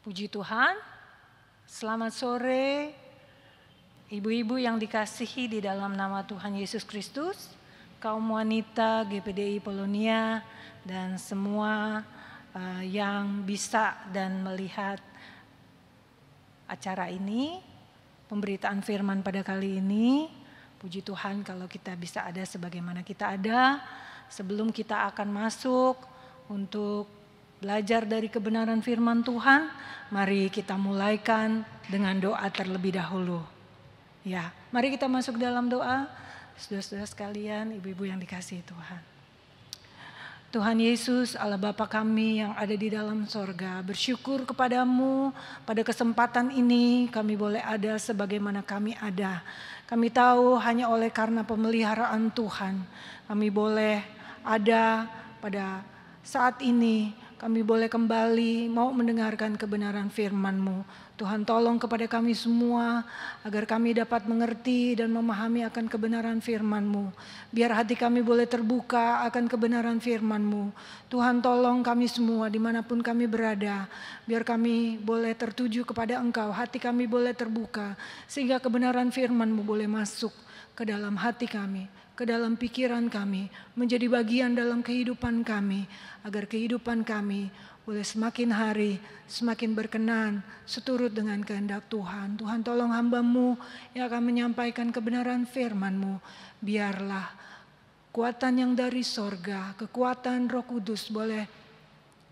Puji Tuhan, selamat sore ibu-ibu yang dikasihi di dalam nama Tuhan Yesus Kristus, kaum wanita GPDI Polonia, dan semua yang bisa dan melihat acara ini, pemberitaan firman pada kali ini. Puji Tuhan kalau kita bisa ada sebagaimana kita ada. Sebelum kita akan masuk untuk belajar dari kebenaran firman Tuhan, mari kita mulaikan dengan doa terlebih dahulu. Ya, mari kita masuk dalam doa. Saudara-saudara sekalian, ibu-ibu yang dikasihi Tuhan. Tuhan Yesus, Allah Bapa kami yang ada di dalam sorga, bersyukur kepadamu pada kesempatan ini kami boleh ada sebagaimana kami ada. Kami tahu hanya oleh karena pemeliharaan Tuhan kami boleh ada pada saat ini. Kami boleh kembali mau mendengarkan kebenaran firman-Mu. Tuhan tolong kepada kami semua agar kami dapat mengerti dan memahami akan kebenaran firman-Mu. Biar hati kami boleh terbuka akan kebenaran firman-Mu. Tuhan tolong kami semua dimanapun kami berada. Biar kami boleh tertuju kepada Engkau, hati kami boleh terbuka. Sehingga kebenaran firman-Mu boleh masuk ke dalam hati kami, ke dalam pikiran kami, menjadi bagian dalam kehidupan kami, agar kehidupan kami boleh semakin hari semakin berkenan seturut dengan kehendak Tuhan. Tuhan tolong hamba-Mu yang akan menyampaikan kebenaran firman-Mu. Biarlah kekuatan yang dari sorga, kekuatan Roh Kudus boleh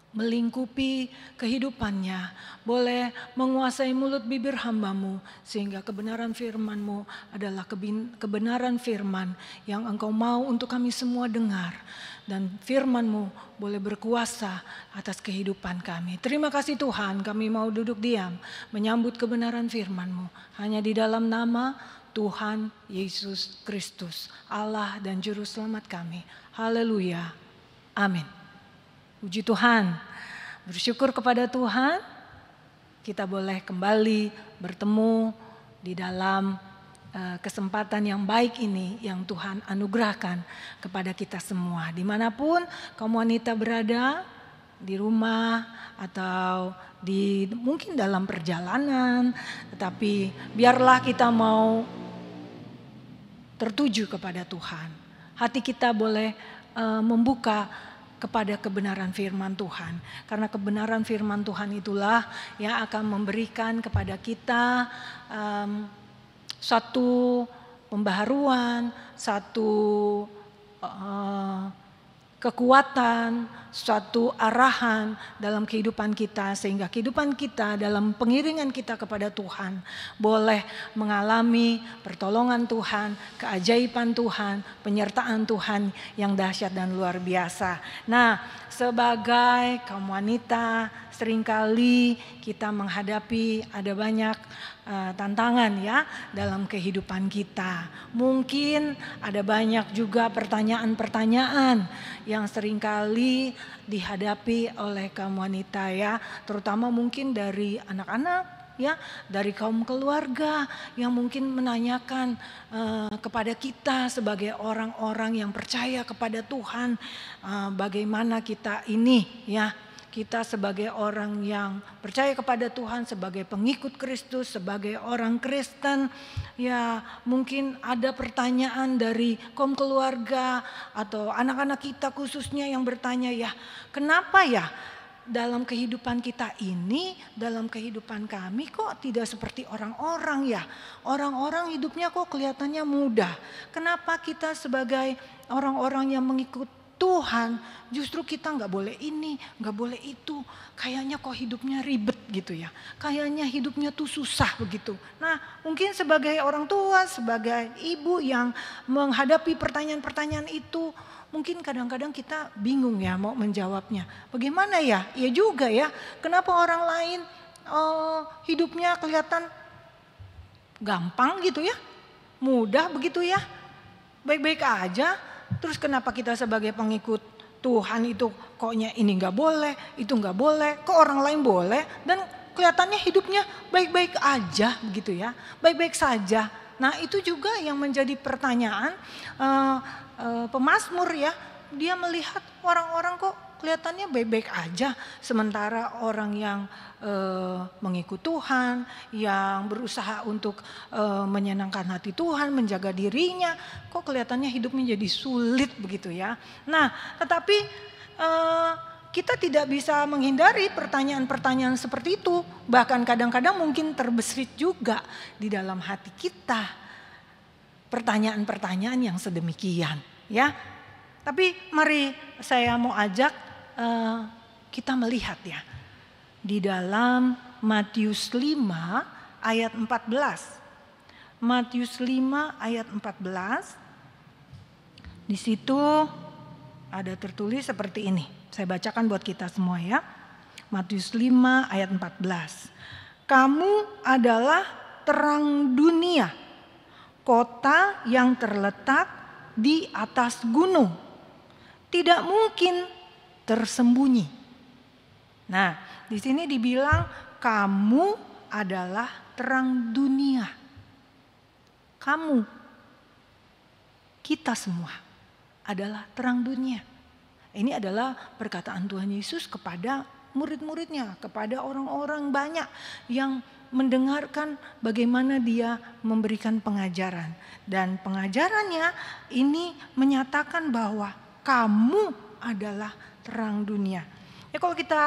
melingkupi kehidupannya, boleh menguasai mulut bibir hamba-Mu, sehingga kebenaran firman-Mu adalah kebenaran firman yang Engkau mau untuk kami semua dengar, dan firman-Mu boleh berkuasa atas kehidupan kami. Terima kasih Tuhan, kami mau duduk diam menyambut kebenaran firman-Mu hanya di dalam nama Tuhan Yesus Kristus, Allah dan Juru Selamat kami. Haleluya, amin. Puji Tuhan, bersyukur kepada Tuhan kita boleh kembali bertemu di dalam kesempatan yang baik ini yang Tuhan anugerahkan kepada kita semua. Dimanapun kaum wanita berada, di rumah atau mungkin dalam perjalanan, tetapi biarlah kita mau tertuju kepada Tuhan. Hati kita boleh membuka kepada kebenaran firman Tuhan. Karena kebenaran firman Tuhan itulah yang akan memberikan kepada kita satu pembaharuan, satu kekuatan, suatu arahan dalam kehidupan kita, sehingga kehidupan kita dalam pengiringan kita kepada Tuhan boleh mengalami pertolongan Tuhan, keajaiban Tuhan, penyertaan Tuhan yang dahsyat dan luar biasa. Nah, sebagai kaum wanita seringkali kita menghadapi ada banyak tantangan ya dalam kehidupan kita. Mungkin ada banyak juga pertanyaan-pertanyaan yang seringkali dihadapi oleh kaum wanita ya, terutama mungkin dari anak-anak ya, dari kaum keluarga yang mungkin menanyakan kepada kita sebagai orang-orang yang percaya kepada Tuhan, bagaimana kita ini ya. Kita sebagai orang yang percaya kepada Tuhan, sebagai pengikut Kristus, sebagai orang Kristen, ya mungkin ada pertanyaan dari kaum keluarga atau anak-anak kita khususnya yang bertanya ya, kenapa ya dalam kehidupan kita ini, dalam kehidupan kami kok tidak seperti orang-orang ya. Orang-orang hidupnya kok kelihatannya mudah. Kenapa kita sebagai orang-orang yang mengikut Tuhan justru kita nggak boleh ini, nggak boleh itu. Kayaknya kok hidupnya ribet gitu ya. Kayaknya hidupnya tuh susah begitu. Nah mungkin sebagai orang tua, sebagai ibu yang menghadapi pertanyaan-pertanyaan itu, mungkin kadang-kadang kita bingung ya mau menjawabnya. Bagaimana ya? Iya juga ya. Kenapa orang lain hidupnya kelihatan gampang gitu ya. Mudah begitu ya. Baik-baik aja. Terus kenapa kita sebagai pengikut Tuhan itu koknya ini nggak boleh, itu nggak boleh, kok orang lain boleh, dan kelihatannya hidupnya baik-baik aja begitu ya, baik-baik saja. Nah itu juga yang menjadi pertanyaan pemazmur ya, dia melihat orang-orang kok kelihatannya baik-baik aja. Sementara orang yang mengikut Tuhan, yang berusaha untuk menyenangkan hati Tuhan, menjaga dirinya, kok kelihatannya hidupnya jadi sulit begitu ya. Nah, tetapi kita tidak bisa menghindari pertanyaan-pertanyaan seperti itu. Bahkan kadang-kadang mungkin terbesit juga di dalam hati kita pertanyaan-pertanyaan yang sedemikian ya. Tapi mari saya mau ajak kita melihat ya. Di dalam Matius 5 ayat 14. Matius 5 ayat 14. Di situ ada tertulis seperti ini. Saya bacakan buat kita semua ya. Matius 5 ayat 14. Kamu adalah terang dunia, kota yang terletak di atas gunung, tidak mungkin tersembunyi. Nah, di sini dibilang kamu adalah terang dunia. Kamu, kita semua adalah terang dunia. Ini adalah perkataan Tuhan Yesus kepada murid-muridnya, kepada orang-orang banyak yang mendengarkan bagaimana dia memberikan pengajaran. Dan pengajarannya ini menyatakan bahwa kamu adalah terang dunia. Ya, kalau kita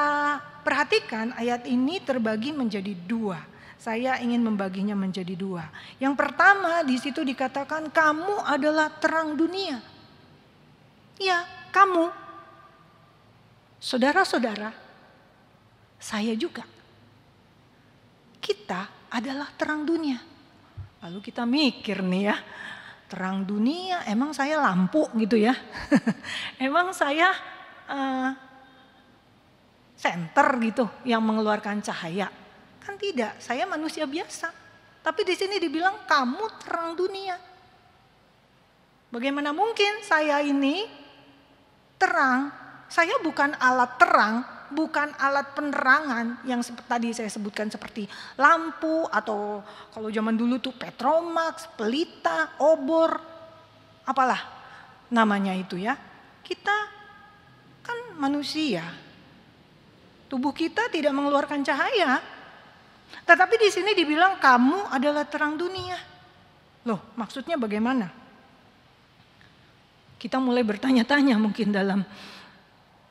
perhatikan ayat ini terbagi menjadi dua. Saya ingin membaginya menjadi dua. Yang pertama di situ dikatakan kamu adalah terang dunia. Ya, kamu. Saudara-saudara, saya juga. Kita adalah terang dunia. Lalu kita mikir nih ya, terang dunia emang saya lampu gitu ya. Emang saya senter gitu yang mengeluarkan cahaya. Kan tidak, saya manusia biasa. Tapi di sini dibilang kamu terang dunia. Bagaimana mungkin saya ini terang? Saya bukan alat terang, bukan alat penerangan yang tadi saya sebutkan seperti lampu atau kalau zaman dulu tuh petromax, pelita, obor, apalah namanya itu ya. Kita kan manusia. Tubuh kita tidak mengeluarkan cahaya. Tetapi di sini dibilang kamu adalah terang dunia. Loh, maksudnya bagaimana? Kita mulai bertanya-tanya mungkin dalam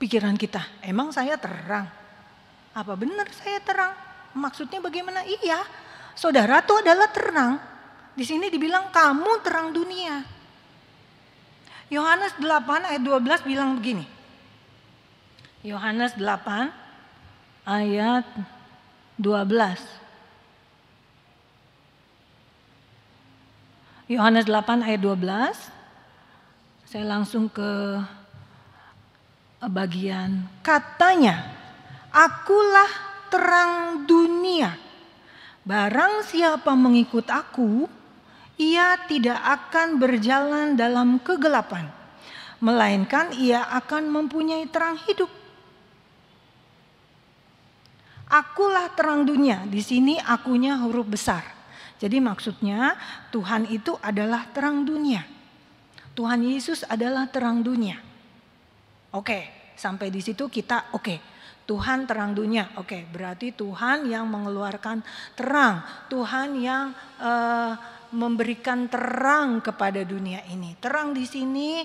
pikiran kita. Emang saya terang? Apa benar saya terang? Maksudnya bagaimana? Iya, saudara itu adalah terang. Di sini dibilang kamu terang dunia. Yohanes 8 ayat 12 bilang begini. Yohanes 8 ayat 12. Yohanes 8 ayat 12. Saya langsung ke bagian katanya, akulah terang dunia. Barang siapa mengikut aku, ia tidak akan berjalan dalam kegelapan, melainkan ia akan mempunyai terang hidup. Akulah terang dunia. Di sini akunya huruf besar. Jadi maksudnya Tuhan itu adalah terang dunia. Tuhan Yesus adalah terang dunia. Oke, sampai di situ kita oke. Tuhan terang dunia. Oke, berarti Tuhan yang mengeluarkan terang. Tuhan yang memberikan terang kepada dunia ini. Terang di sini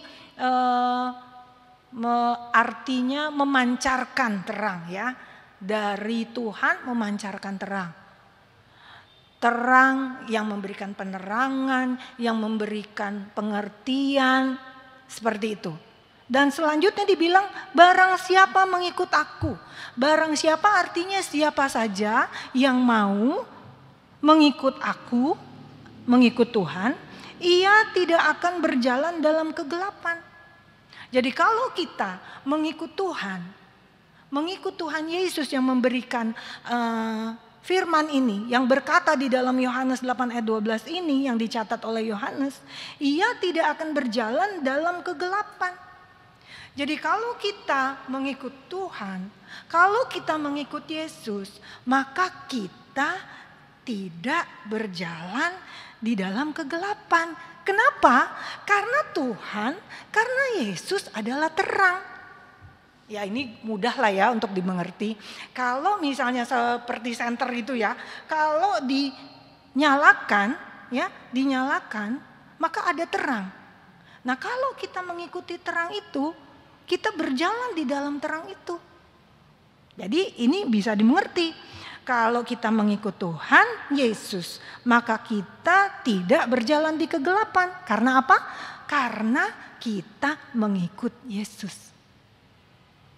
artinya memancarkan terang ya. Dari Tuhan memancarkan terang. Terang yang memberikan penerangan, yang memberikan pengertian, seperti itu. Dan selanjutnya dibilang barang siapa mengikut aku. Barang siapa artinya siapa saja yang mau mengikut aku, mengikut Tuhan, ia tidak akan berjalan dalam kegelapan. Jadi kalau kita mengikut Tuhan Yesus yang memberikan firman ini, yang berkata di dalam Yohanes 8 ayat 12 ini yang dicatat oleh Yohanes, ia tidak akan berjalan dalam kegelapan. Jadi kalau kita mengikut Tuhan, kalau kita mengikut Yesus, maka kita tidak berjalan di dalam kegelapan. Kenapa? Karena Tuhan, karena Yesus adalah terang. Ya ini mudah lah ya untuk dimengerti. Kalau misalnya seperti senter itu ya, kalau dinyalakan ya, dinyalakan maka ada terang. Nah kalau kita mengikuti terang itu, kita berjalan di dalam terang itu. Jadi ini bisa dimengerti. Kalau kita mengikut Tuhan Yesus, maka kita tidak berjalan di kegelapan. Karena apa? Karena kita mengikut Yesus.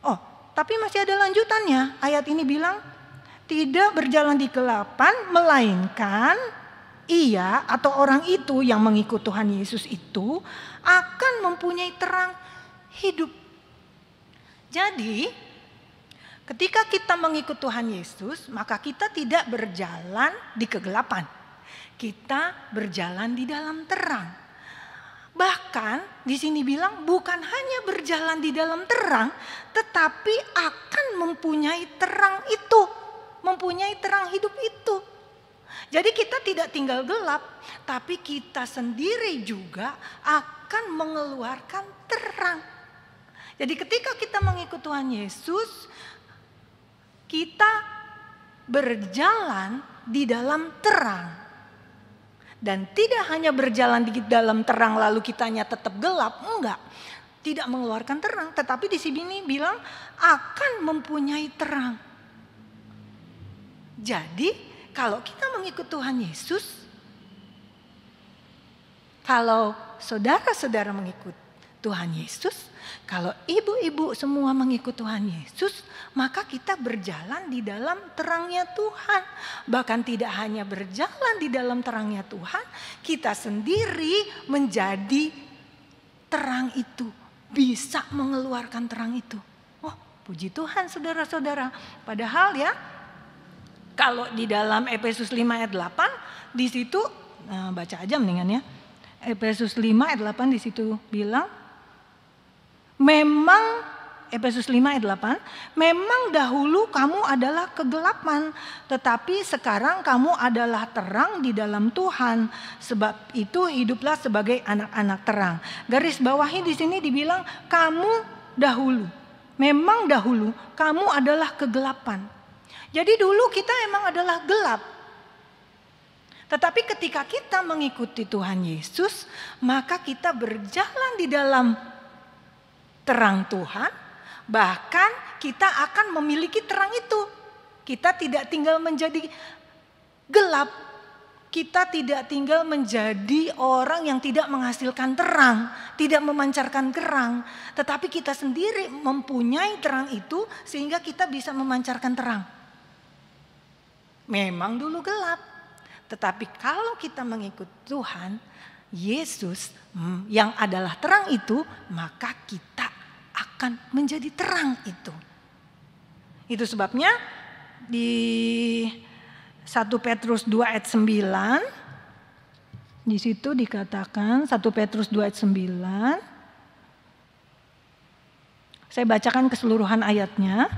Oh, tapi masih ada lanjutannya. Ayat ini bilang, tidak berjalan di kegelapan, melainkan ia atau orang itu yang mengikut Tuhan Yesus itu akan mempunyai terang hidup. Jadi, ketika kita mengikut Tuhan Yesus, maka kita tidak berjalan di kegelapan. Kita berjalan di dalam terang. Bahkan di sini bilang bukan hanya berjalan di dalam terang, tetapi akan mempunyai terang itu, mempunyai terang hidup itu. Jadi kita tidak tinggal gelap, tapi kita sendiri juga akan mengeluarkan terang. Jadi ketika kita mengikut Tuhan Yesus, kita berjalan di dalam terang. Dan tidak hanya berjalan di dalam terang lalu kitanya tetap gelap, enggak. Tidak mengeluarkan terang, tetapi di sini bilang akan mempunyai terang. Jadi kalau kita mengikut Tuhan Yesus, kalau saudara-saudara mengikut Tuhan Yesus, kalau ibu-ibu semua mengikut Tuhan Yesus, maka kita berjalan di dalam terangnya Tuhan. Bahkan tidak hanya berjalan di dalam terangnya Tuhan, kita sendiri menjadi terang itu, bisa mengeluarkan terang itu. Oh, puji Tuhan saudara-saudara. Padahal ya, kalau di dalam Efesus 5 ayat 8, di situ baca aja mendingan ya. Efesus 5 ayat 8 di situ bilang, memang Efesus 5 ayat 8, memang dahulu kamu adalah kegelapan, tetapi sekarang kamu adalah terang di dalam Tuhan. Sebab itu hiduplah sebagai anak-anak terang. Garis bawahi di sini dibilang kamu dahulu. Memang dahulu kamu adalah kegelapan. Jadi dulu kita emang adalah gelap. Tetapi ketika kita mengikuti Tuhan Yesus, maka kita berjalan di dalam terang Tuhan, bahkan kita akan memiliki terang itu. Kita tidak tinggal menjadi gelap, kita tidak tinggal menjadi orang yang tidak menghasilkan terang, tidak memancarkan terang, tetapi kita sendiri mempunyai terang itu sehingga kita bisa memancarkan terang. Memang dulu gelap, tetapi kalau kita mengikut Tuhan Yesus yang adalah terang itu, maka kita akan menjadi terang itu. Itu sebabnya di 1 Petrus 2 ayat 9 di situ dikatakan 1 Petrus 2 ayat 9. Saya bacakan keseluruhan ayatnya.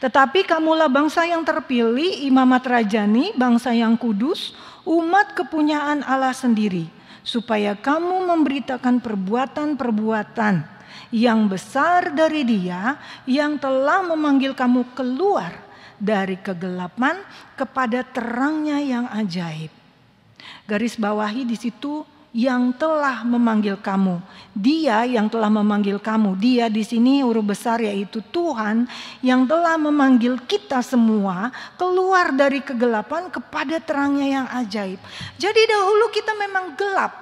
Tetapi kamulah bangsa yang terpilih, imamat rajani, bangsa yang kudus, umat kepunyaan Allah sendiri, supaya kamu memberitakan perbuatan-perbuatan yang besar dari Dia yang telah memanggil kamu keluar dari kegelapan kepada terangnya yang ajaib. Garis bawahi di situ, yang telah memanggil kamu. Dia yang telah memanggil kamu. Dia di sini huruf besar yaitu Tuhan yang telah memanggil kita semua keluar dari kegelapan kepada terangnya yang ajaib. Jadi dahulu kita memang gelap.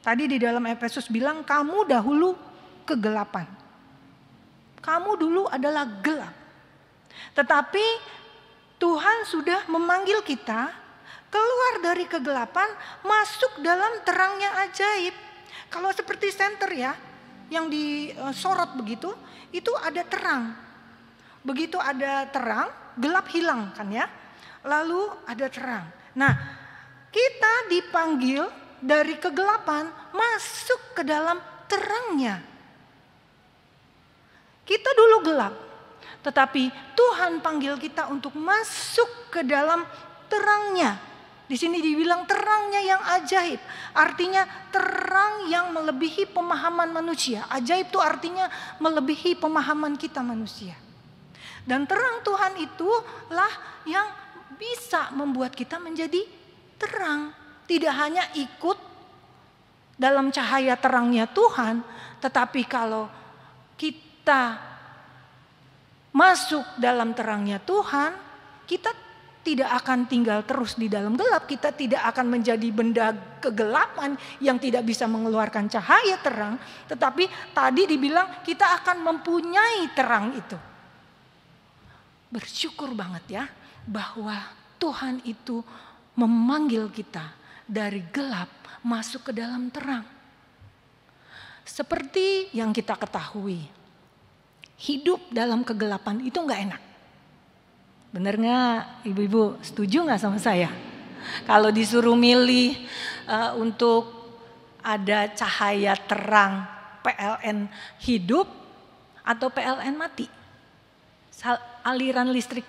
Tadi di dalam Efesus bilang kamu dahulu kegelapan. Kamu dulu adalah gelap. Tetapi Tuhan sudah memanggil kita keluar dari kegelapan, masuk dalam terang yang ajaib. Kalau seperti senter ya, yang disorot begitu, itu ada terang. Begitu ada terang, gelap hilang kan ya. Lalu ada terang. Nah, kita dipanggil dari kegelapan masuk ke dalam terangnya. Kita dulu gelap, tetapi Tuhan panggil kita untuk masuk ke dalam terangnya. Di sini dibilang terangnya yang ajaib. Artinya terang yang melebihi pemahaman manusia. Ajaib itu artinya melebihi pemahaman kita manusia. Dan terang Tuhan itulah yang bisa membuat kita menjadi terang. Tidak hanya ikut dalam cahaya terangnya Tuhan, tetapi kalau kita masuk dalam terangnya Tuhan, kita tidak akan tinggal terus di dalam gelap. Kita tidak akan menjadi benda kegelapan yang tidak bisa mengeluarkan cahaya terang. Tetapi tadi dibilang kita akan mempunyai terang itu. Bersyukur banget ya bahwa Tuhan itu memanggil kita dari gelap masuk ke dalam terang. Seperti yang kita ketahui, hidup dalam kegelapan itu gak enak. Bener gak ibu-ibu, setuju gak sama saya? Kalau disuruh milih untuk ada cahaya terang PLN hidup atau PLN mati, aliran listrik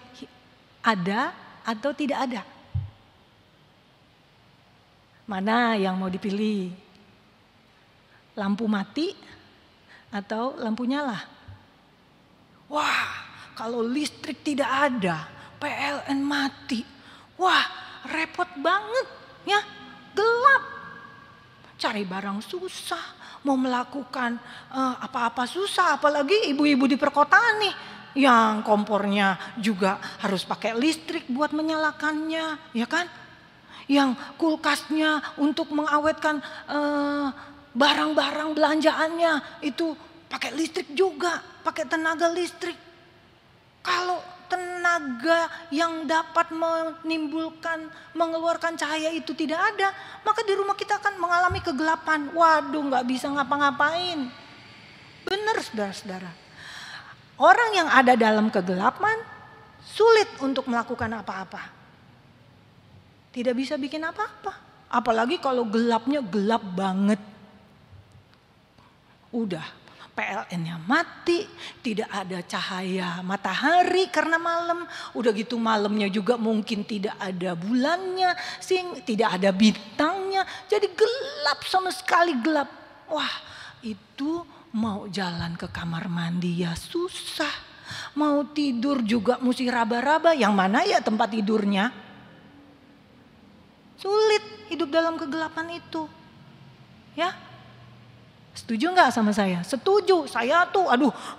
ada atau tidak ada? Mana yang mau dipilih? Lampu mati atau lampu nyala? Wah, kalau listrik tidak ada, PLN mati. Wah, repot banget ya, gelap. Cari barang susah, mau melakukan apa-apa susah, apalagi ibu-ibu di perkotaan nih. Yang kompornya juga harus pakai listrik buat menyalakannya, ya kan? Yang kulkasnya untuk mengawetkan barang-barang belanjaannya itu pakai listrik juga, pakai tenaga listrik. Kalau tenaga yang dapat mengeluarkan cahaya itu tidak ada, maka di rumah kita akan mengalami kegelapan. Waduh, gak bisa ngapa-ngapain. Benar saudara-saudara. Orang yang ada dalam kegelapan sulit untuk melakukan apa-apa. Tidak bisa bikin apa-apa. Apalagi kalau gelapnya gelap banget. Udah PLN-nya mati, tidak ada cahaya matahari karena malam. Udah gitu malamnya juga mungkin tidak ada bulannya, tidak ada bintangnya. Jadi gelap, sama sekali gelap. Wah, itu mau jalan ke kamar mandi ya susah. Mau tidur juga mesti raba-raba. Yang mana ya tempat tidurnya? Sulit hidup dalam kegelapan itu. Ya. Setuju nggak sama saya? Setuju. Saya tuh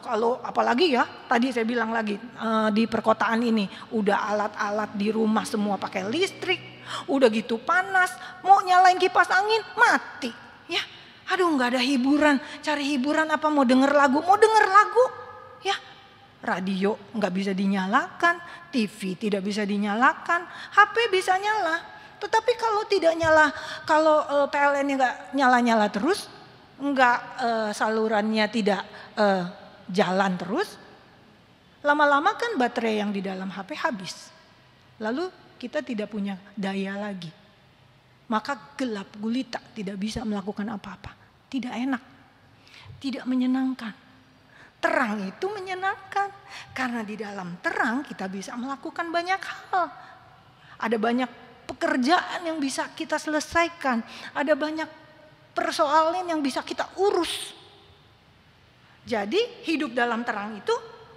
kalau apalagi ya tadi saya bilang lagi di perkotaan ini udah alat-alat di rumah semua pakai listrik. Udah gitu panas, mau nyalain kipas angin mati. Ya, nggak ada hiburan. Cari hiburan apa, mau denger lagu? Mau denger lagu? Ya, radio nggak bisa dinyalakan, TV tidak bisa dinyalakan, HP bisa nyala. Tetapi kalau tidak nyala, kalau PLN-nya nggak nyala-nyala terus, salurannya tidak jalan terus, lama-lama kan baterai yang di dalam HP habis. Lalu kita tidak punya daya lagi. Maka gelap gulita, tidak bisa melakukan apa-apa. Tidak enak, tidak menyenangkan. Terang itu menyenangkan. Karena di dalam terang kita bisa melakukan banyak hal. Ada banyak pekerjaan yang bisa kita selesaikan. Ada banyak persoalan yang bisa kita urus. Jadi hidup dalam terang itu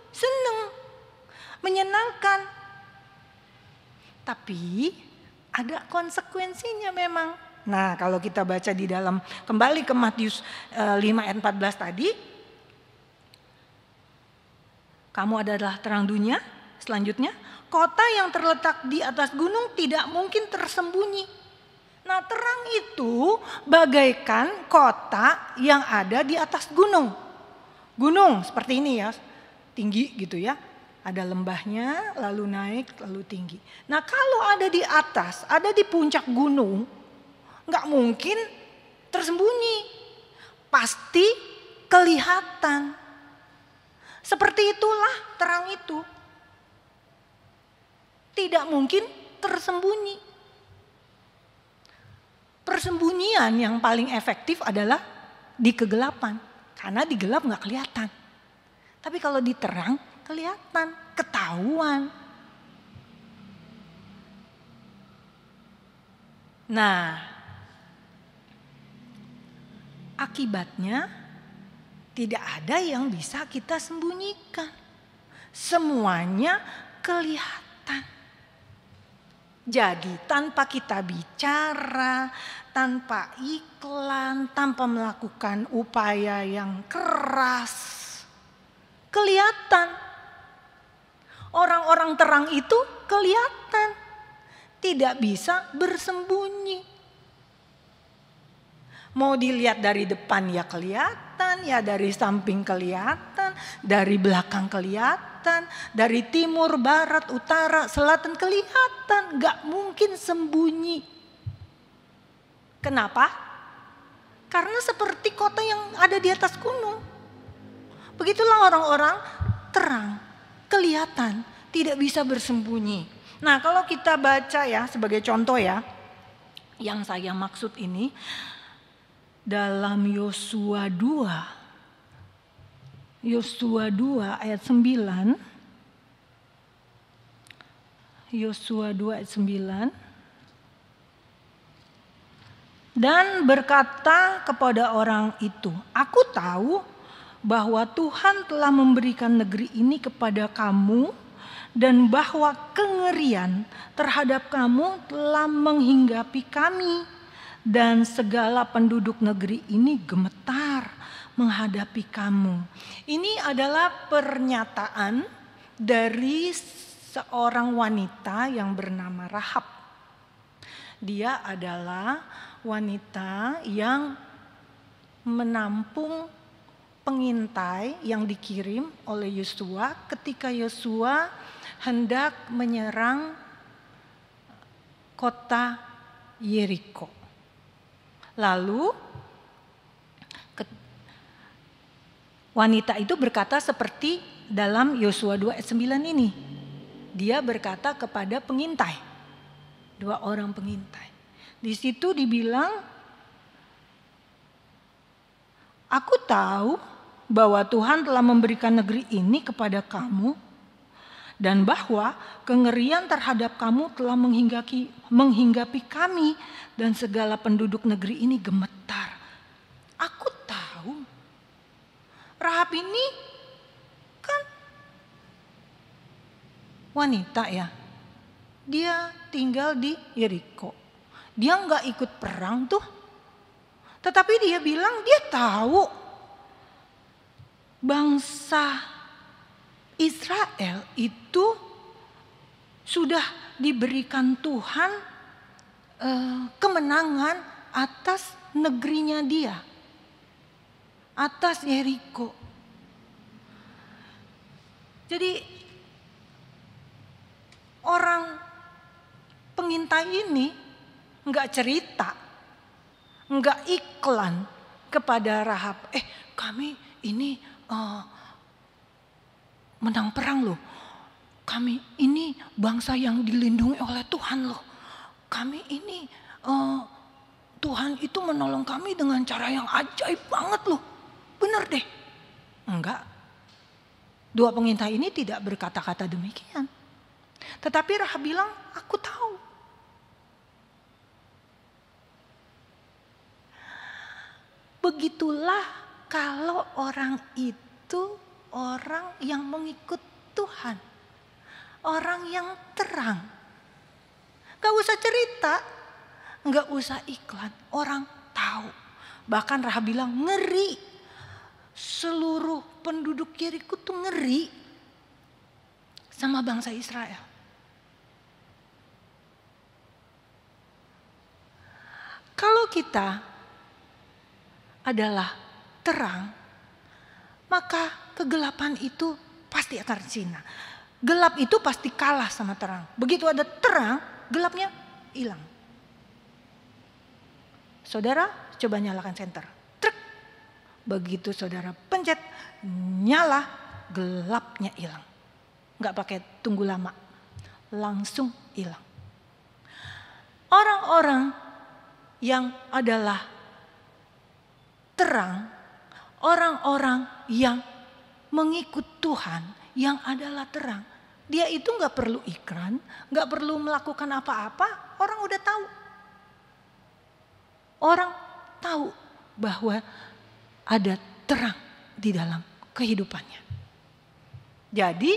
senang, menyenangkan. Tapi ada konsekuensinya memang. Nah, kalau kita baca di dalam, kembali ke Matius 5 ayat 14 tadi. Kamu adalah terang dunia. Selanjutnya, kota yang terletak di atas gunung tidak mungkin tersembunyi. Nah, terang itu bagaikan kota yang ada di atas gunung. Gunung seperti ini ya, tinggi gitu ya. Ada lembahnya, lalu naik, lalu tinggi. Nah, kalau ada di atas, ada di puncak gunung, nggak mungkin tersembunyi. Pasti kelihatan. Seperti itulah terang itu. Tidak mungkin tersembunyi. Persembunyian yang paling efektif adalah di kegelapan. Karena di gelap nggak kelihatan. Tapi kalau di terang kelihatan, ketahuan. Nah, akibatnya tidak ada yang bisa kita sembunyikan. Semuanya kelihatan. Jadi tanpa kita bicara, tanpa iklan, tanpa melakukan upaya yang keras, kelihatan. Orang-orang terang itu kelihatan, tidak bisa bersembunyi. Mau dilihat dari depan ya kelihatan, ya dari samping kelihatan, dari belakang kelihatan, dari timur, barat, utara, selatan kelihatan. Gak mungkin sembunyi. Kenapa? Karena seperti kota yang ada di atas gunung. Begitulah orang-orang terang, kelihatan, tidak bisa bersembunyi. Nah, kalau kita baca ya sebagai contoh ya, yang saya maksud ini dalam Yosua 2 ayat 9. Yosua 2 ayat 9. Dan berkata kepada orang itu, aku tahu bahwa Tuhan telah memberikan negeri ini kepada kamu dan bahwa kengerian terhadap kamu telah menghinggapi kami. Dan segala penduduk negeri ini gemetar menghadapi kamu. Ini adalah pernyataan dari seorang wanita yang bernama Rahab. Dia adalah wanita yang menampung pengintai yang dikirim oleh Yosua ketika Yosua hendak menyerang kota Yeriko. Lalu wanita itu berkata seperti dalam Yosua 2 ayat 9 ini. Dia berkata kepada pengintai, 2 orang pengintai. Di situ dibilang, aku tahu bahwa Tuhan telah memberikan negeri ini kepada kamu dan bahwa kengerian terhadap kamu telah menghinggapi kami dan segala penduduk negeri ini gemetar. Aku tahu. Rahab ini kan wanita ya. Dia tinggal di Yeriko. Dia nggak ikut perang tuh. Tetapi dia bilang dia tahu bangsa Israel itu sudah diberikan Tuhan kemenangan atas negerinya dia, atas Yeriko. Jadi orang pengintai ini nggak cerita, nggak iklan kepada Rahab. Kami ini menang perang loh. Kami ini bangsa yang dilindungi oleh Tuhan loh. Kami ini Tuhan itu menolong kami dengan cara yang ajaib banget loh. Bener deh. Enggak. 2 pengintai ini tidak berkata-kata demikian. Tetapi Rahab bilang, aku tahu. Begitulah kalau orang itu orang yang mengikut Tuhan. Orang yang terang. Gak usah cerita. Gak usah iklan. Orang tahu. Bahkan Rahab bilang ngeri. Seluruh penduduk Yeriko tuh ngeri. Sama bangsa Israel. Kalau kita adalah terang, maka kegelapan itu pasti akan sirna. Gelap itu pasti kalah sama terang. Begitu ada terang, gelapnya hilang. Saudara, coba nyalakan senter. Truk. Begitu saudara pencet, nyala, gelapnya hilang. Nggak pakai tunggu lama. Langsung hilang. Orang-orang yang adalah terang, orang-orang yang mengikut Tuhan, yang adalah terang. Dia itu gak perlu iklan, gak perlu melakukan apa-apa, orang udah tahu. orang tahu bahwa ada terang di dalam kehidupannya. Jadi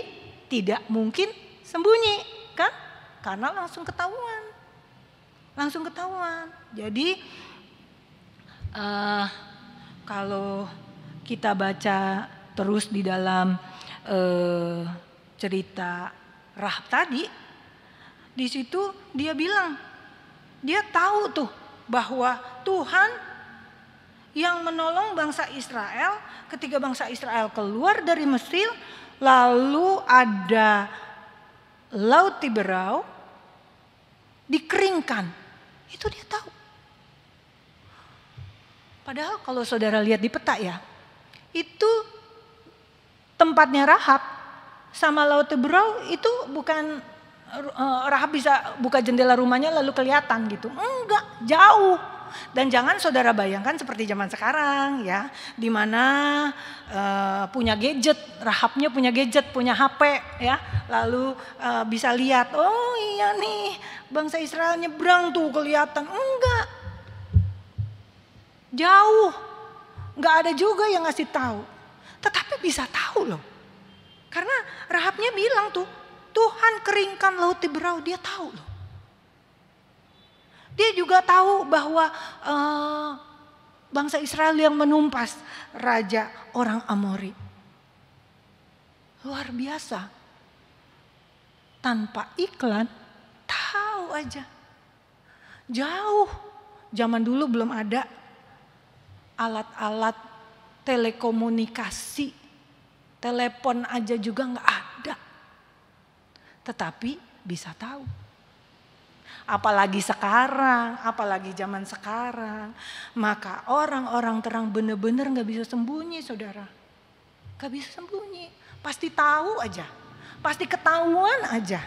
tidak mungkin sembunyi kan? Karena langsung ketahuan. Jadi kalau kita baca terus di dalam cerita Rahab tadi, di situ dia bilang, dia tahu tuh bahwa Tuhan yang menolong bangsa Israel ketika bangsa Israel keluar dari Mesir, lalu ada Laut Tiberau dikeringkan. Itu dia tahu. Padahal kalau saudara lihat di peta ya, itu tempatnya Rahab sama Laut Tiberau itu bukan Rahab bisa buka jendela rumahnya lalu kelihatan gitu. Enggak, jauh. Dan jangan saudara bayangkan seperti zaman sekarang ya, di mana punya gadget, Rahabnya punya gadget, punya HP ya, lalu bisa lihat, oh iya nih bangsa Israel nyebrang tuh kelihatan. Enggak, jauh, enggak ada juga yang ngasih tahu. Tetapi bisa tahu loh, karena Rahabnya bilang tuh, Tuhan keringkan Laut Tiberau, dia tahu loh. Dia juga tahu bahwa bangsa Israel yang menumpas raja orang Amori. Luar biasa. Tanpa iklan, tahu aja. Jauh. Zaman dulu belum ada alat-alat telekomunikasi. Telepon aja juga nggak ada. Tetapi bisa tahu. Apalagi sekarang, apalagi zaman sekarang. Maka orang-orang terang benar-benar gak bisa sembunyi saudara. Gak bisa sembunyi. Pasti tahu aja. Pasti ketahuan aja.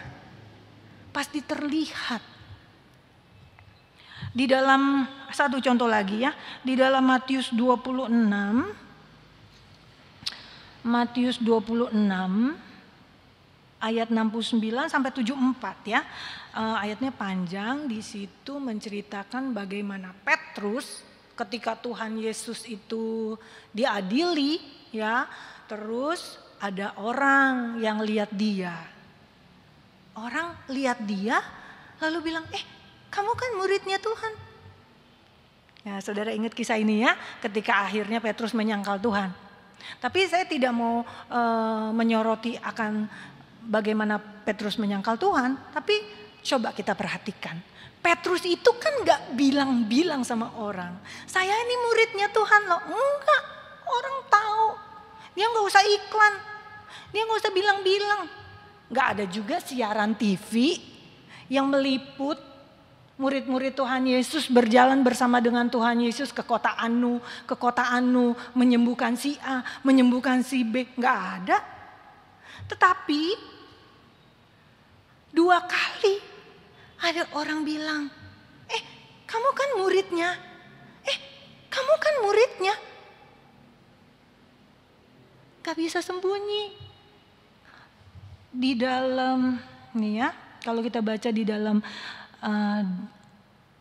Pasti terlihat. Di dalam, satu contoh lagi ya. Di dalam Matius 26. Matius 26 ayat 69 sampai 74 ya. Ayatnya panjang, di situ menceritakan bagaimana Petrus ketika Tuhan Yesus itu diadili ya, terus ada orang yang lihat dia. Orang lihat dia lalu bilang, kamu kan muridnya Tuhan. Ya, saudara ingat kisah ini ya, ketika akhirnya Petrus menyangkal Tuhan. Tapi saya tidak mau menyoroti akan bagaimana Petrus menyangkal Tuhan, tapi coba kita perhatikan. Petrus itu kan gak bilang-bilang sama orang, saya ini muridnya Tuhan loh. Enggak, orang tahu. Dia gak usah iklan, dia gak usah bilang-bilang. Gak ada juga siaran TV yang meliput murid-murid Tuhan Yesus berjalan bersama dengan Tuhan Yesus ke kota Anu, menyembuhkan si A, menyembuhkan si B. Gak ada. Tetapi 2 kali ada orang bilang, kamu kan muridnya. Kamu kan muridnya. Gak bisa sembunyi. Di dalam, nih ya, kalau kita baca di dalam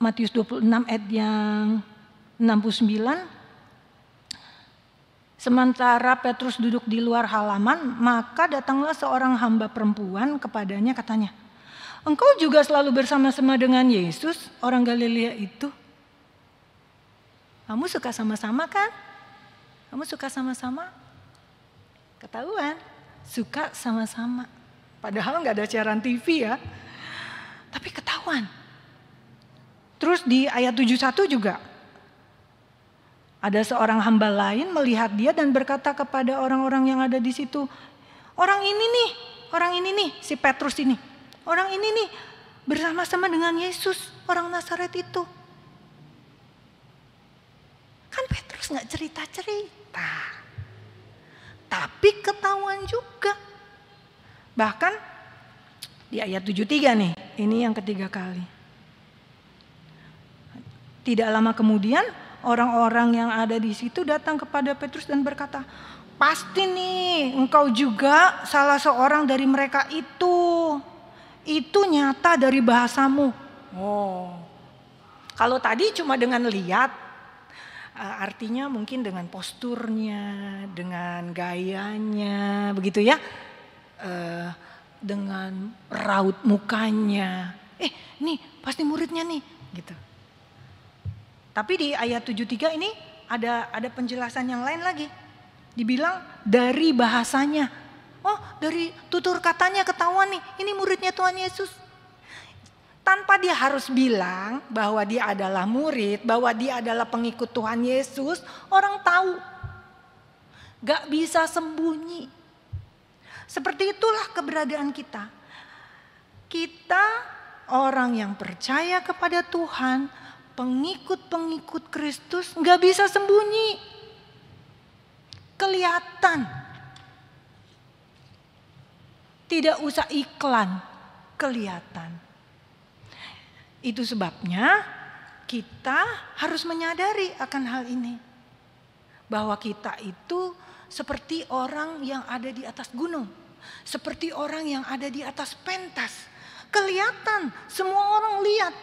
Matius 26 ayat yang 69. Sementara Petrus duduk di luar halaman, maka datanglah seorang hamba perempuan kepadanya, katanya, engkau juga selalu bersama-sama dengan Yesus, orang Galilea itu. Kamu suka sama-sama kan? Kamu suka sama-sama? Ketahuan, suka sama-sama. Padahal gak ada siaran TV ya. Tapi ketahuan. Terus di ayat 71 juga. Ada seorang hamba lain melihat dia dan berkata kepada orang-orang yang ada di situ, orang ini nih, si Petrus ini. Orang ini nih bersama-sama dengan Yesus, orang Nazaret itu. Kan Petrus gak cerita-cerita. Tapi ketahuan juga. Bahkan di ayat 73 nih, ini yang ketiga kali. Tidak lama kemudian orang-orang yang ada di situ datang kepada Petrus dan berkata, pasti nih engkau juga salah seorang dari mereka itu. Itu nyata dari bahasamu. Kalau tadi cuma dengan lihat, artinya mungkin dengan posturnya, dengan gayanya, begitu ya, dengan raut mukanya. Nih pasti muridnya nih, gitu. Tapi di ayat 73 ini ada penjelasan yang lain lagi. Dibilang dari bahasanya. Oh, dari tutur katanya ketahuan nih, ini muridnya Tuhan Yesus. Tanpa dia harus bilang bahwa dia adalah murid, bahwa dia adalah pengikut Tuhan Yesus, orang tahu. Gak bisa sembunyi. Seperti itulah keberadaan kita. Kita orang yang percaya kepada Tuhan, pengikut-pengikut Kristus, gak bisa sembunyi. Kelihatan. Tidak usah iklan, kelihatan. Itu sebabnya kita harus menyadari akan hal ini. Bahwa kita itu seperti orang yang ada di atas gunung. Seperti orang yang ada di atas pentas. Kelihatan, semua orang lihat.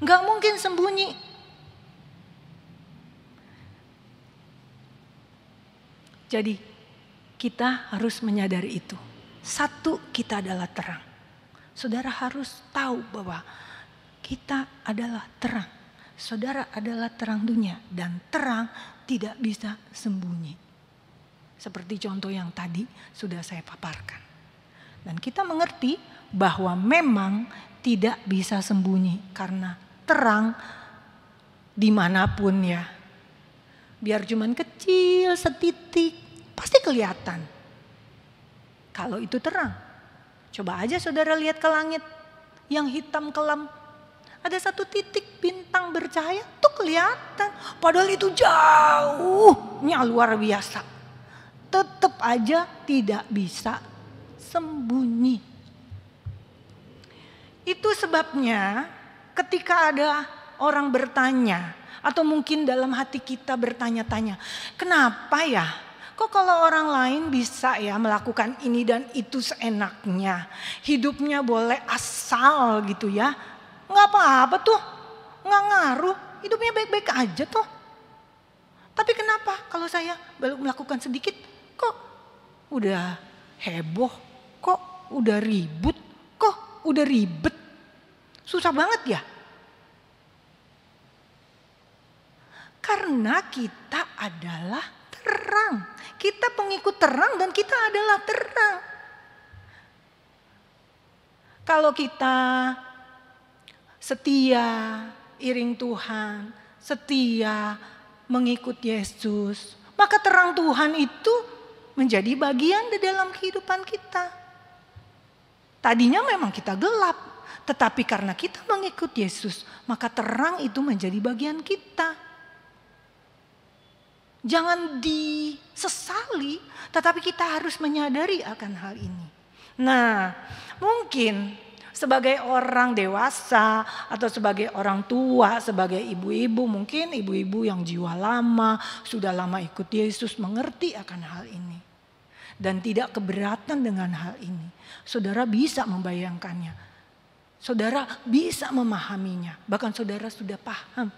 Gak mungkin sembunyi. Jadi kita harus menyadari itu. Satu, kita adalah terang. Saudara harus tahu bahwa kita adalah terang. Saudara adalah terang dunia dan terang tidak bisa sembunyi. Seperti contoh yang tadi sudah saya paparkan. Dan kita mengerti bahwa memang tidak bisa sembunyi karena terang dimanapun ya. Biar cuman kecil setitik pasti kelihatan. Kalau itu terang. Coba aja saudara lihat ke langit yang hitam kelam. Ada satu titik bintang bercahaya tuh kelihatan. Padahal itu jauhnya luar biasa. Tetap aja tidak bisa sembunyi. Itu sebabnya ketika ada orang bertanya. Atau mungkin dalam hati kita bertanya-tanya. Kenapa ya? Kok kalau orang lain bisa ya melakukan ini dan itu seenaknya. Hidupnya boleh asal gitu ya. Nggak apa-apa tuh, nggak ngaruh, hidupnya baik-baik aja tuh. Tapi kenapa kalau saya baru melakukan sedikit, kok udah heboh, kok udah ribut, kok udah ribet, susah banget ya. Karena kita adalah terang, kita pengikut terang dan kita adalah terang. Kalau kita setia, iring Tuhan, setia, mengikut Yesus. Maka terang Tuhan itu menjadi bagian di dalam kehidupan kita. Tadinya memang kita gelap. Tetapi karena kita mengikut Yesus, maka terang itu menjadi bagian kita. Jangan disesali, tetapi kita harus menyadari akan hal ini. Nah, mungkin sebagai orang dewasa atau sebagai orang tua, sebagai ibu-ibu, mungkin ibu-ibu yang jiwa lama, sudah lama ikut Yesus mengerti akan hal ini. Dan tidak keberatan dengan hal ini. Saudara bisa membayangkannya. Saudara bisa memahaminya. Bahkan saudara sudah paham.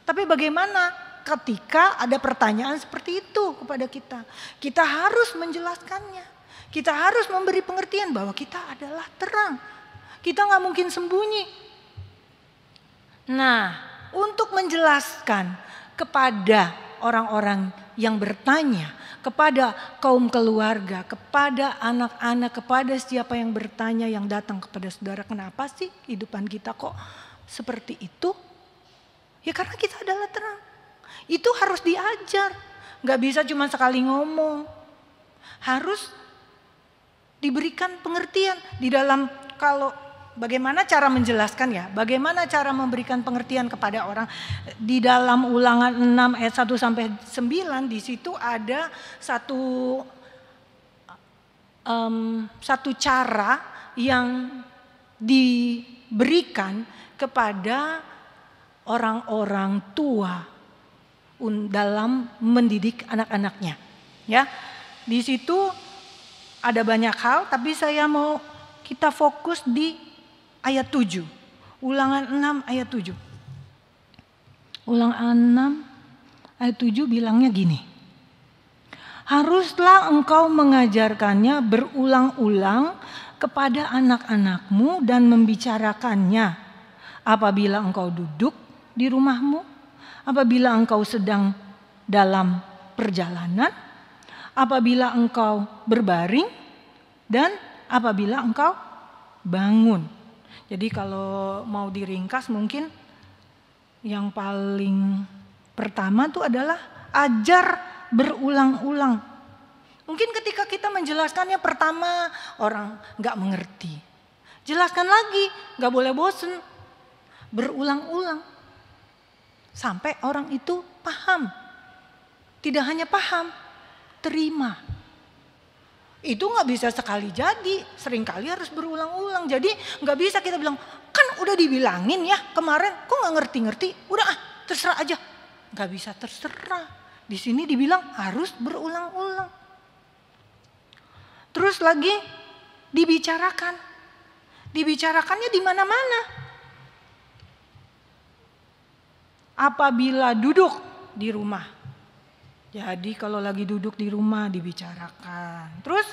Tapi bagaimana ketika ada pertanyaan seperti itu kepada kita? Kita harus menjelaskannya. Kita harus memberi pengertian bahwa kita adalah terang. Kita gak mungkin sembunyi. Nah, untuk menjelaskan kepada orang-orang yang bertanya, kepada kaum keluarga, kepada anak-anak, kepada siapa yang bertanya, yang datang kepada saudara, kenapa sih kehidupan kita kok seperti itu? Ya karena kita adalah terang. Itu harus diajar. Gak bisa cuma sekali ngomong. Harus diberikan pengertian di dalam, kalau bagaimana cara menjelaskan ya, bagaimana cara memberikan pengertian kepada orang. Di dalam Ulangan 6 ayat 1 sampai 9 di situ ada satu cara yang diberikan kepada orang-orang tua dalam mendidik anak-anaknya. Ya, di situ ada banyak hal, tapi saya mau kita fokus di ayat 7. Ulangan 6 ayat 7. Ulang 6 ayat 7 bilangnya gini. Haruslah engkau mengajarkannya berulang-ulang kepada anak-anakmu dan membicarakannya apabila engkau duduk di rumahmu, apabila engkau sedang dalam perjalanan, apabila engkau berbaring, dan apabila engkau bangun. Jadi kalau mau diringkas mungkin yang paling pertama itu adalah ajar berulang-ulang. Mungkin ketika kita menjelaskannya pertama orang gak mengerti. Jelaskan lagi, gak boleh bosen. Berulang-ulang. Sampai orang itu paham. Tidak hanya paham, terima. Itu gak bisa sekali jadi, seringkali harus berulang-ulang. Jadi gak bisa kita bilang, kan udah dibilangin ya kemarin, kok gak ngerti-ngerti, udah terserah aja. Gak bisa terserah, di sini dibilang harus berulang-ulang. Terus lagi dibicarakan, dibicarakannya di mana-mana. Apabila duduk di rumah, jadi kalau lagi duduk di rumah dibicarakan. Terus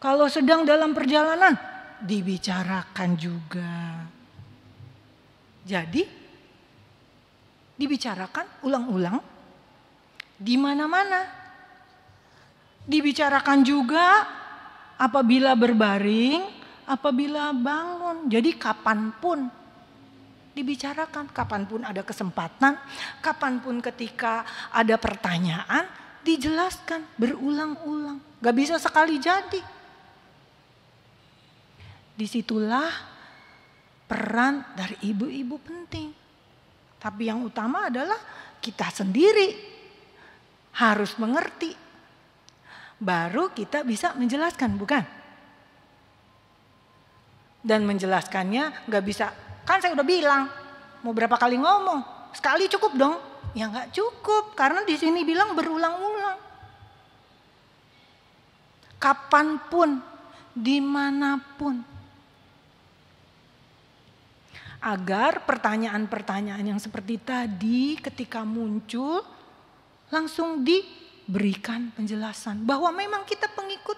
kalau sedang dalam perjalanan dibicarakan juga. Jadi dibicarakan ulang-ulang di mana-mana. Dibicarakan juga apabila berbaring, apabila bangun. Jadi kapanpun dibicarakan, kapanpun ada kesempatan, kapanpun ketika ada pertanyaan, dijelaskan berulang-ulang. Gak bisa sekali jadi. Disitulah peran dari ibu-ibu penting. Tapi yang utama adalah kita sendiri harus mengerti. Baru kita bisa menjelaskan, bukan? Dan menjelaskannya gak bisa. Kan saya udah bilang, mau berapa kali ngomong? Sekali cukup dong? Ya nggak cukup, karena di sini bilang berulang-ulang. Kapanpun, dimanapun. Agar pertanyaan-pertanyaan yang seperti tadi ketika muncul, langsung diberikan penjelasan. Bahwa memang kita pengikut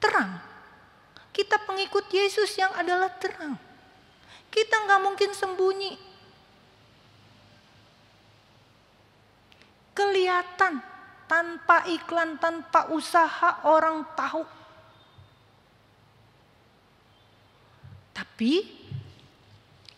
terang. Kita pengikut Yesus yang adalah terang. Kita gak mungkin sembunyi. Kelihatan tanpa iklan, tanpa usaha orang tahu. Tapi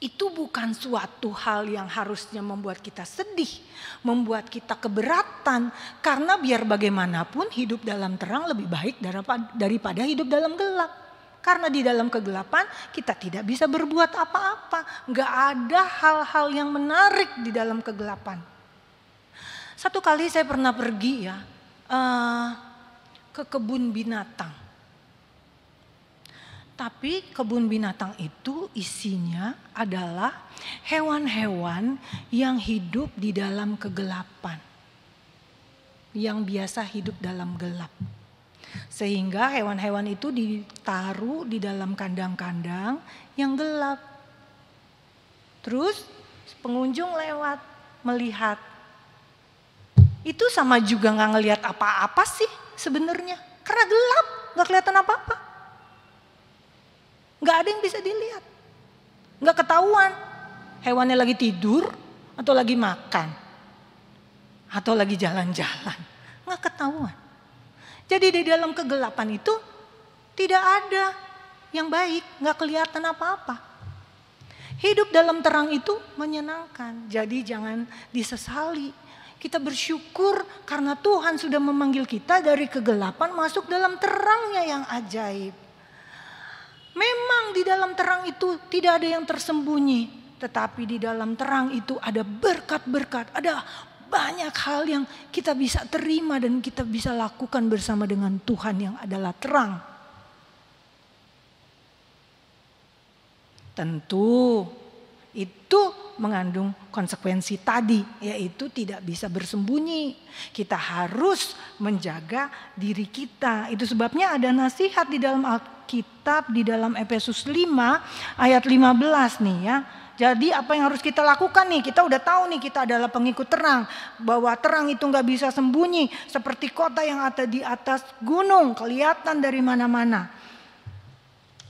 itu bukan suatu hal yang harusnya membuat kita sedih, membuat kita keberatan. Karena biar bagaimanapun hidup dalam terang lebih baik daripada hidup dalam gelap. Karena di dalam kegelapan kita tidak bisa berbuat apa-apa. Gak ada hal-hal yang menarik di dalam kegelapan. Satu kali saya pernah pergi ya ke kebun binatang. Tapi kebun binatang itu isinya adalah hewan-hewan yang hidup di dalam kegelapan. Yang biasa hidup dalam gelap. Sehingga hewan-hewan itu ditaruh di dalam kandang-kandang yang gelap. Terus pengunjung lewat melihat. Itu sama juga gak ngelihat apa-apa sih sebenarnya. Karena gelap, gak kelihatan apa-apa. Gak ada yang bisa dilihat. Gak ketahuan hewannya lagi tidur atau lagi makan. Atau lagi jalan-jalan. Gak ketahuan. Jadi di dalam kegelapan itu tidak ada yang baik, gak kelihatan apa-apa. Hidup dalam terang itu menyenangkan, jadi jangan disesali. Kita bersyukur karena Tuhan sudah memanggil kita dari kegelapan masuk dalam terangnya yang ajaib. Memang di dalam terang itu tidak ada yang tersembunyi, tetapi di dalam terang itu ada berkat-berkat, ada banyak hal yang kita bisa terima dan kita bisa lakukan bersama dengan Tuhan yang adalah terang. Tentu itu mengandung konsekuensi tadi, yaitu tidak bisa bersembunyi. Kita harus menjaga diri kita. Itu sebabnya ada nasihat di dalam Alkitab, di dalam Efesus 5 ayat 15 nih ya. Jadi apa yang harus kita lakukan nih? Kita udah tahu nih kita adalah pengikut terang. Bahwa terang itu gak bisa sembunyi. Seperti kota yang ada di atas gunung. Kelihatan dari mana-mana.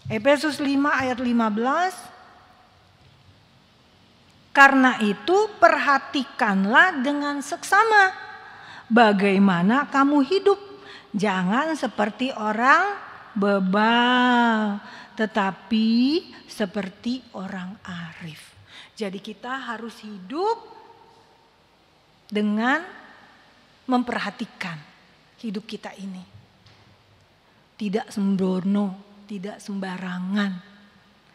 Efesus 5 ayat 15. Karena itu perhatikanlah dengan seksama. Bagaimana kamu hidup. Jangan seperti orang bebal. Tetapi seperti orang arif. Jadi kita harus hidup dengan memperhatikan hidup kita ini. Tidak sembrono, tidak sembarangan.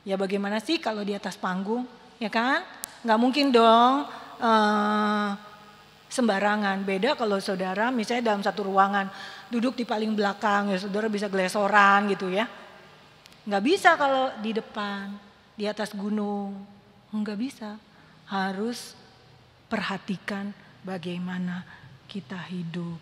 Ya bagaimana sih kalau di atas panggung, ya kan? Gak mungkin dong sembarangan. Beda kalau saudara misalnya dalam satu ruangan duduk di paling belakang, ya saudara bisa gelesoran gitu ya. Nggak bisa kalau di depan, di atas gunung. Nggak bisa. Harus perhatikan bagaimana kita hidup.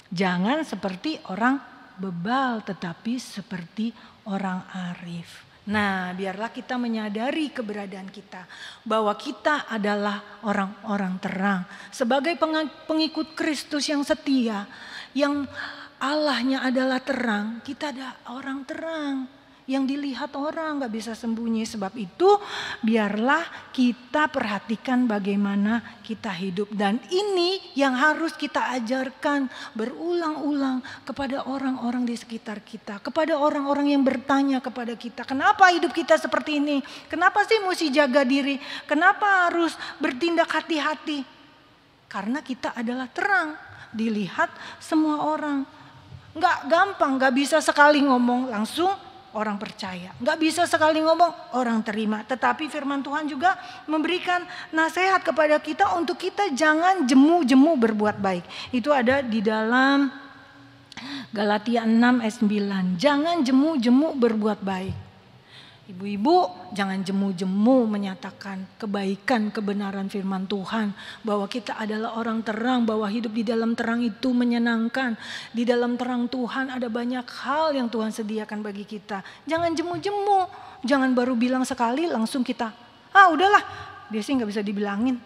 Jangan seperti orang bebal, tetapi seperti orang arif. Nah, biarlah kita menyadari keberadaan kita. Bahwa kita adalah orang-orang terang. Sebagai pengikut Kristus yang setia, yang Allahnya adalah terang, kita ada orang terang yang dilihat orang, gak bisa sembunyi. Sebab itu biarlah kita perhatikan bagaimana kita hidup. Dan ini yang harus kita ajarkan berulang-ulang kepada orang-orang di sekitar kita. Kepada orang-orang yang bertanya kepada kita, kenapa hidup kita seperti ini? Kenapa sih mesti jaga diri? Kenapa harus bertindak hati-hati? Karena kita adalah terang, dilihat semua orang. Nggak gampang, nggak bisa sekali ngomong langsung orang percaya. Nggak bisa sekali ngomong orang terima. Tetapi firman Tuhan juga memberikan nasihat kepada kita untuk kita jangan jemu-jemu berbuat baik. Itu ada di dalam Galatia 6 ayat 9. Jangan jemu-jemu berbuat baik. Ibu-ibu jangan jemu-jemu menyatakan kebaikan, kebenaran firman Tuhan. Bahwa kita adalah orang terang, bahwa hidup di dalam terang itu menyenangkan. Di dalam terang Tuhan ada banyak hal yang Tuhan sediakan bagi kita. Jangan jemu-jemu, jangan baru bilang sekali langsung kita, udahlah dia sih gak bisa dibilangin.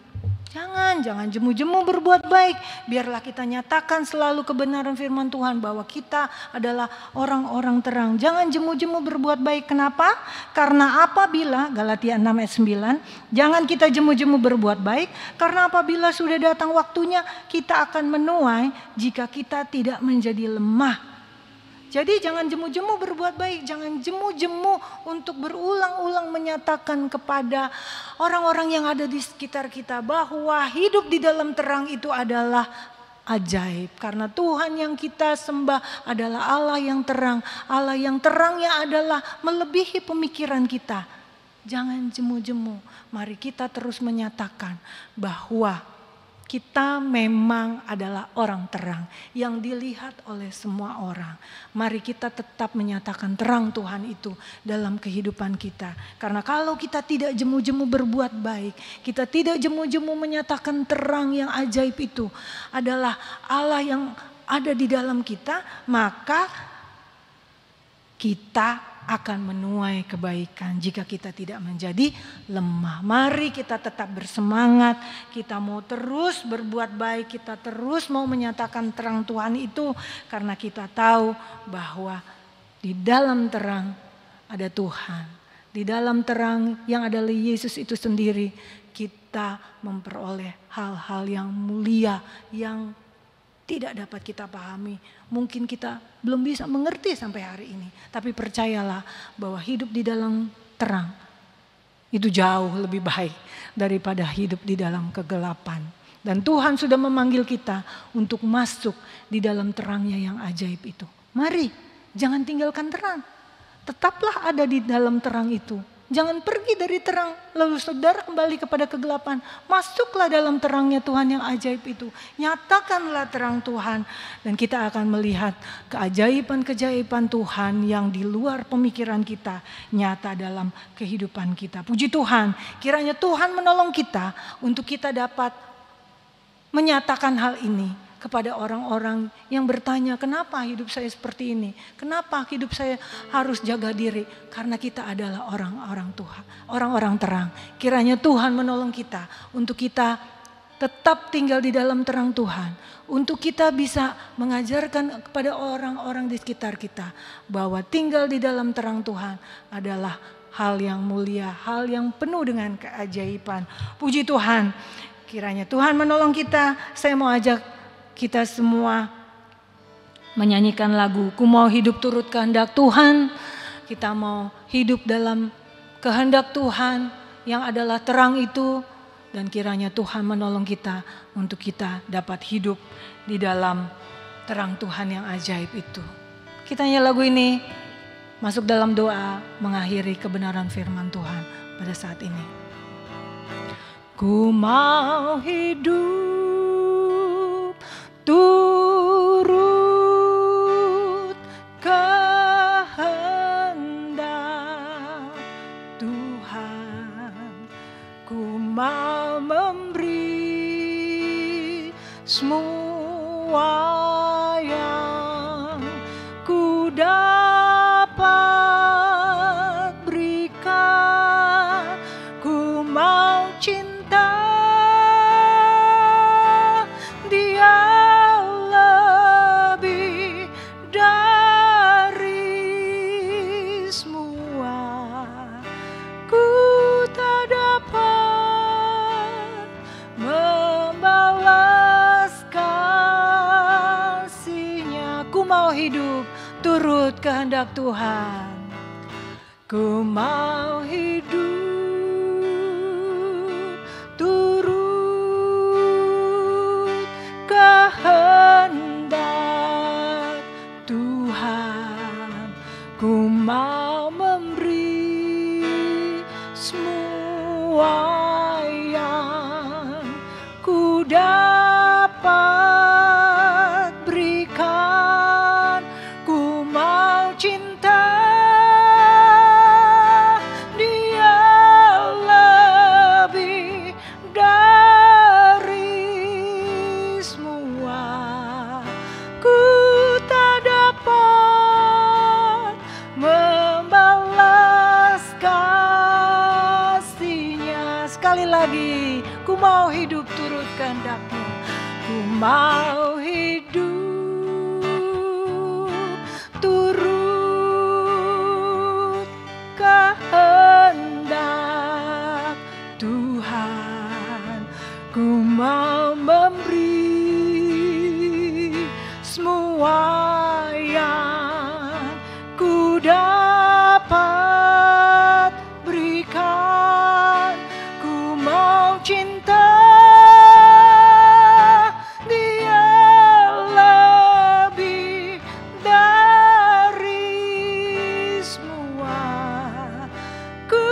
Jangan jemu-jemu berbuat baik. Biarlah kita nyatakan selalu kebenaran firman Tuhan bahwa kita adalah orang-orang terang. Jangan jemu-jemu berbuat baik. Kenapa? Karena apabila, Galatia 6 ayat 9, jangan kita jemu-jemu berbuat baik. Karena apabila sudah datang waktunya, kita akan menuai jika kita tidak menjadi lemah. Jadi jangan jemu-jemu berbuat baik, jangan jemu-jemu untuk berulang-ulang menyatakan kepada orang-orang yang ada di sekitar kita bahwa hidup di dalam terang itu adalah ajaib. Karena Tuhan yang kita sembah adalah Allah yang terang. Allah yang terangnya adalah melebihi pemikiran kita. Jangan jemu-jemu, mari kita terus menyatakan bahwa kita memang adalah orang terang yang dilihat oleh semua orang. Mari kita tetap menyatakan terang Tuhan itu dalam kehidupan kita. Karena kalau kita tidak jemu-jemu berbuat baik, kita tidak jemu-jemu menyatakan terang yang ajaib itu adalah Allah yang ada di dalam kita, maka kita akan menuai kebaikan jika kita tidak menjadi lemah. Mari kita tetap bersemangat, kita mau terus berbuat baik, kita terus mau menyatakan terang Tuhan itu. Karena kita tahu bahwa di dalam terang ada Tuhan. Di dalam terang yang adalah Yesus itu sendiri, kita memperoleh hal-hal yang mulia, yang tidak dapat kita pahami. Mungkin kita belum bisa mengerti sampai hari ini. Tapi percayalah bahwa hidup di dalam terang itu jauh lebih baik daripada hidup di dalam kegelapan. Dan Tuhan sudah memanggil kita untuk masuk di dalam terangnya yang ajaib itu. Mari, jangan tinggalkan terang. Tetaplah ada di dalam terang itu. Jangan pergi dari terang, lalu saudara kembali kepada kegelapan. Masuklah dalam terangnya Tuhan yang ajaib itu. Nyatakanlah terang Tuhan. Dan kita akan melihat keajaiban-keajaiban Tuhan yang di luar pemikiran kita. Nyata dalam kehidupan kita. Puji Tuhan, kiranya Tuhan menolong kita untuk kita dapat menyatakan hal ini. kepada orang-orang yang bertanya, kenapa hidup saya seperti ini? Kenapa hidup saya harus jaga diri? Karena kita adalah orang-orang Tuhan, orang-orang terang. Kiranya Tuhan menolong kita untuk kita tetap tinggal di dalam terang Tuhan. Untuk kita bisa mengajarkan kepada orang-orang di sekitar kita bahwa tinggal di dalam terang Tuhan adalah hal yang mulia, hal yang penuh dengan keajaiban. Puji Tuhan, kiranya Tuhan menolong kita. Saya mau ajak kita semua menyanyikan lagu Ku Mau Hidup Turut Kehendak Tuhan. Kita mau hidup dalam kehendak Tuhan yang adalah terang itu. Dan kiranya Tuhan menolong kita untuk kita dapat hidup di dalam terang Tuhan yang ajaib itu. Kita nyanyi lagu ini, masuk dalam doa, mengakhiri kebenaran firman Tuhan pada saat ini. Ku mau hidup turut kehendak Tuhan. Ku mau memberi semua yang ku dapat berikan. Ku mau cinta Dia lebih dari semua. Ku tak dapat membalas kasih-Nya. Ku mau hidup turut kehendak Tuhan. Ku mau hidup turut kehendak Tuhan. Ku mau memberi semua yang ku dapat berikan. Ku mau cinta Dia lebih dari semua. Ku tak dapat membalas kasih-Nya. Sekali lagi, ku mau hidup turut kehendak-Nya. Ku mau hidup turut kehendak Tuhan. Ku mau memberi semua yang ku dapat berikan. Ku mau cinta Dia lebih dari semua. Ku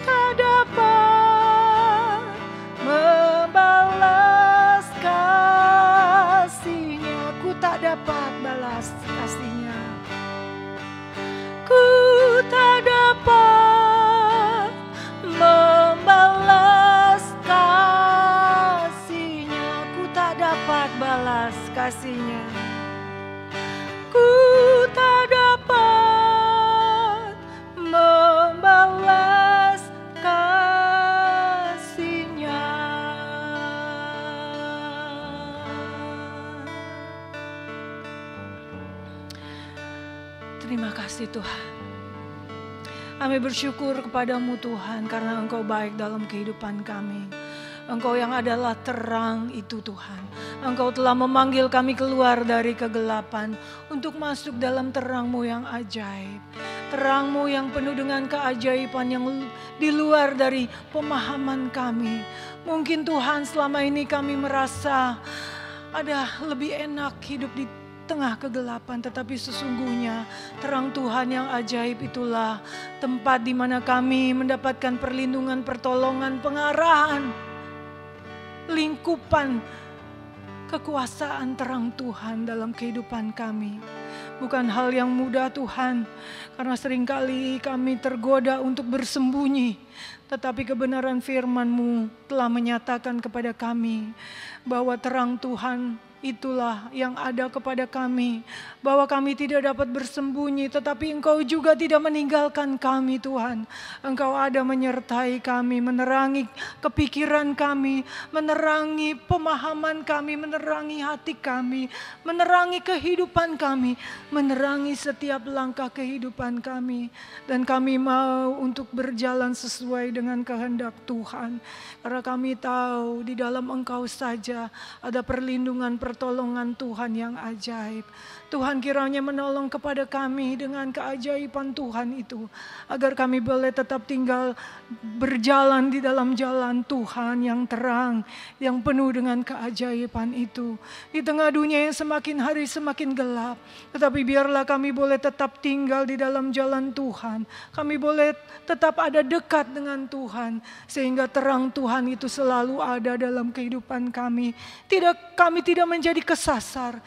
tak dapat membalas kasih-Nya. Ku tak dapat balas kasih-Nya. Ku tak dapat membalas kasih-Nya. Ku tak dapat balas kasih-Nya. Ku tak dapat membalas kasih-Nya. Terima kasih Tuhan. Kami bersyukur kepadamu Tuhan karena Engkau baik dalam kehidupan kami. Engkau yang adalah terang itu Tuhan. Engkau telah memanggil kami keluar dari kegelapan untuk masuk dalam terang-Mu yang ajaib. Terang-Mu yang penuh dengan keajaiban yang di luar dari pemahaman kami. Mungkin Tuhan selama ini kami merasa ada lebih enak hidup di tengah kegelapan, tetapi sesungguhnya terang Tuhan yang ajaib itulah tempat di mana kami mendapatkan perlindungan, pertolongan, pengarahan, lingkupan kekuasaan terang Tuhan dalam kehidupan kami. Bukan hal yang mudah Tuhan, karena seringkali kami tergoda untuk bersembunyi. Tetapi kebenaran firman-Mu telah menyatakan kepada kami bahwa terang Tuhan itulah yang ada kepada kami. Bahwa kami tidak dapat bersembunyi, tetapi Engkau juga tidak meninggalkan kami Tuhan. Engkau ada menyertai kami, menerangi kepikiran kami, menerangi pemahaman kami, menerangi hati kami, menerangi kehidupan kami, menerangi setiap langkah kehidupan kami. Dan kami mau untuk berjalan sesuai dengan kehendak Tuhan. Karena kami tahu di dalam Engkau saja ada perlindungan, pertolongan Tuhan yang ajaib. Tuhan kiranya menolong kepada kami dengan keajaiban Tuhan itu. Agar kami boleh tetap tinggal berjalan di dalam jalan Tuhan yang terang, yang penuh dengan keajaiban itu. Di tengah dunia yang semakin hari semakin gelap. Tetapi biarlah kami boleh tetap tinggal di dalam jalan Tuhan. Kami boleh tetap ada dekat dengan Tuhan. Sehingga terang Tuhan itu selalu ada dalam kehidupan kami. Kami tidak menjadi kesasar.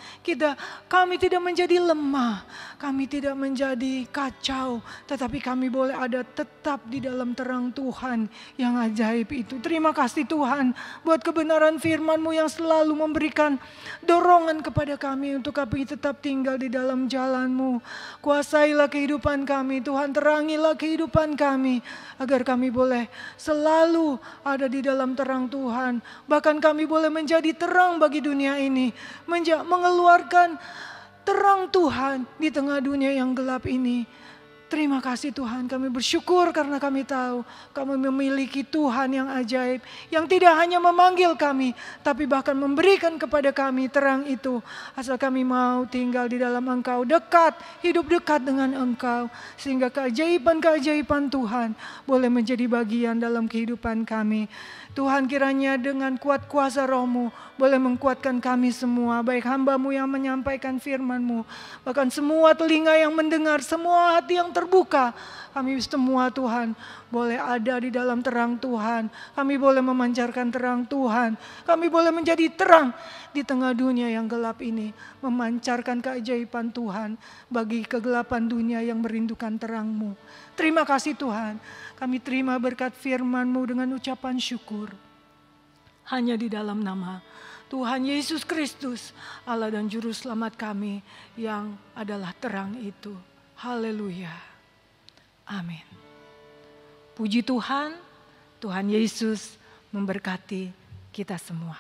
Kami tidak menjadi lemah. Kami tidak menjadi kacau. Tetapi kami boleh ada tetap di dalam terang Tuhan yang ajaib itu. Terima kasih Tuhan buat kebenaran firman-Mu yang selalu memberikan dorongan kepada kami untuk kami tetap tinggal di dalam jalan-Mu. Kuasailah kehidupan kami Tuhan, terangilah kehidupan kami agar kami boleh selalu ada di dalam terang Tuhan. Bahkan kami boleh menjadi terang bagi dunia ini, mengeluarkan terang Tuhan di tengah dunia yang gelap ini. Terima kasih Tuhan, kami bersyukur karena kami tahu kami memiliki Tuhan yang ajaib, yang tidak hanya memanggil kami, tapi bahkan memberikan kepada kami terang itu. Asal kami mau tinggal di dalam Engkau, dekat, hidup dekat dengan Engkau, sehingga keajaiban-keajaiban Tuhan boleh menjadi bagian dalam kehidupan kami. Tuhan kiranya dengan kuat kuasa Roh-Mu boleh mengkuatkan kami semua, baik hamba-Mu yang menyampaikan firman-Mu, bahkan semua telinga yang mendengar, semua hati yang terbuka. Kami semua Tuhan boleh ada di dalam terang Tuhan. Kami boleh memancarkan terang Tuhan. Kami boleh menjadi terang di tengah dunia yang gelap ini. Memancarkan keajaiban Tuhan bagi kegelapan dunia yang merindukan terang-Mu. Terima kasih Tuhan. Kami terima berkat firman-Mu dengan ucapan syukur. Hanya di dalam nama Tuhan Yesus Kristus, Allah dan Juru Selamat kami yang adalah terang itu. Haleluya. Amin. Puji Tuhan, Tuhan Yesus memberkati kita semua.